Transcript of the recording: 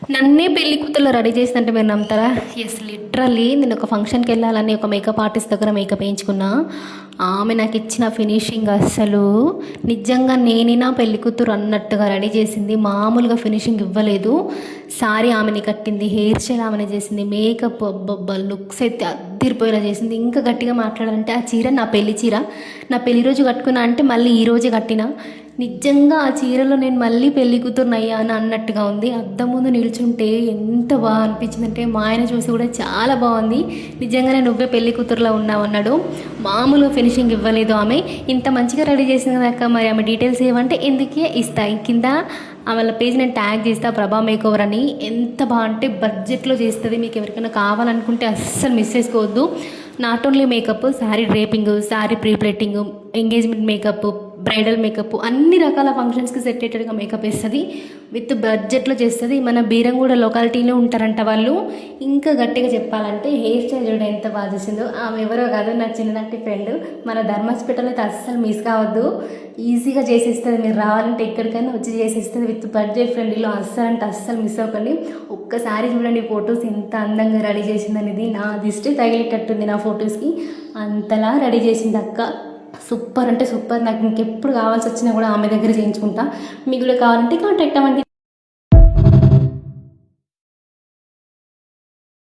నన్నే పెళ్లి కూతుర్లో రెడీ చేసినట్టు మీరు నమ్ముతారా? ఎస్, లిటరల్లీ నేను ఒక ఫంక్షన్కి వెళ్ళాలని ఒక మేకప్ ఆర్టిస్ట్ దగ్గర మేకప్ వేయించుకున్నా. ఆమె నాకు ఇచ్చిన ఫినిషింగ్ అస్సలు నిజంగా నేనేనా పెళ్లి కూతురు అన్నట్టుగా రెడీ చేసింది. మామూలుగా ఫినిషింగ్ ఇవ్వలేదు. సారీ ఆమెని కట్టింది, హెయిర్ స్టైల్ ఆమెనే చేసింది, మేకప్ అబ్బబ్బా లుక్స్ అయితే అద్దరిపోయేలా చేసింది. ఇంకా గట్టిగా మాట్లాడాలంటే ఆ చీర నా పెళ్లి చీర, నా పెళ్లి రోజు కట్టుకున్నా అంటే మళ్ళీ ఈ రోజే కట్టిన. నిజంగా ఆ చీరలో నేను మళ్ళీ పెళ్లి కూతురుని అయ్యాను అన్నట్టుగా ఉంది. అద్దం ముందు నిల్చుంటే ఎంత బాగా అనిపించిందంటే మా ఆయన చూసి కూడా చాలా బాగుంది, నిజంగానే నువ్వే పెళ్లి కూతురులో ఉన్నావు అన్నాడు. మామూలు ఫినిషింగ్ ఇవ్వలేదు ఆమె. ఇంత మంచిగా రెడీ చేసింది కనుక మరి ఆమె డీటెయిల్స్ ఏమంటే ఎందుకే ఇస్తాయి కింద వాళ్ళ పేజ్ నేను ట్యాగ్ చేస్తా, ప్రభా మేకోవర్ అని. ఎంత బాగా అంటే బడ్జెట్లో చేస్తుంది. మీకు ఎవరికైనా కావాలనుకుంటే అస్సలు మిస్ చేసుకోవద్దు. Not only makeup, sari draping, sari pre plating, engagement makeup, bridal makeup, అన్ని రకాల ఫంక్షన్స్కి సెట్ అయ్యేటట్టుగా మేకప్ వేస్తుంది. విత్ బడ్జెట్లో చేస్తుంది. మన బీరంగూడ లొకాలిటీలో ఉంటారంట వాళ్ళు. ఇంకా గట్టిగా చెప్పాలంటే హెయిర్ స్టైల్ చూడ ఎంత బాగా చేసిందో. ఆమె ఎవరో కాదు, నా చిన్ననాటి ఫ్రెండ్. మన ధర్మహాస్పిటల్ అయితే అస్సలు మిస్ కావద్దు, ఈజీగా చేసేస్తుంది. మీరు రావాలంటే ఎక్కడికైనా వచ్చి చేసేస్తుంది విత్ బడ్జెట్ ఫ్రెండ్లీలో. అస్సలు అంటే అస్సలు మిస్ అవ్వకండి. ఒక్కసారి చూడండి ఫొటోస్ ఎంత అందంగా రెడీ చేసిందనేది. నా దిష్టి తగిలేటట్టుంది నా ఫొటోస్కి, అంతలా రెడీ చేసింది అక్క. సూపర్ అంటే సూపర్. నాకు ఇంకెప్పుడు కావాల్సి వచ్చినా కూడా ఆమె దగ్గర చేయించుకుంటా. మీకు కూడా కావాలంటే కాంటాక్ట్ అవ్వండి.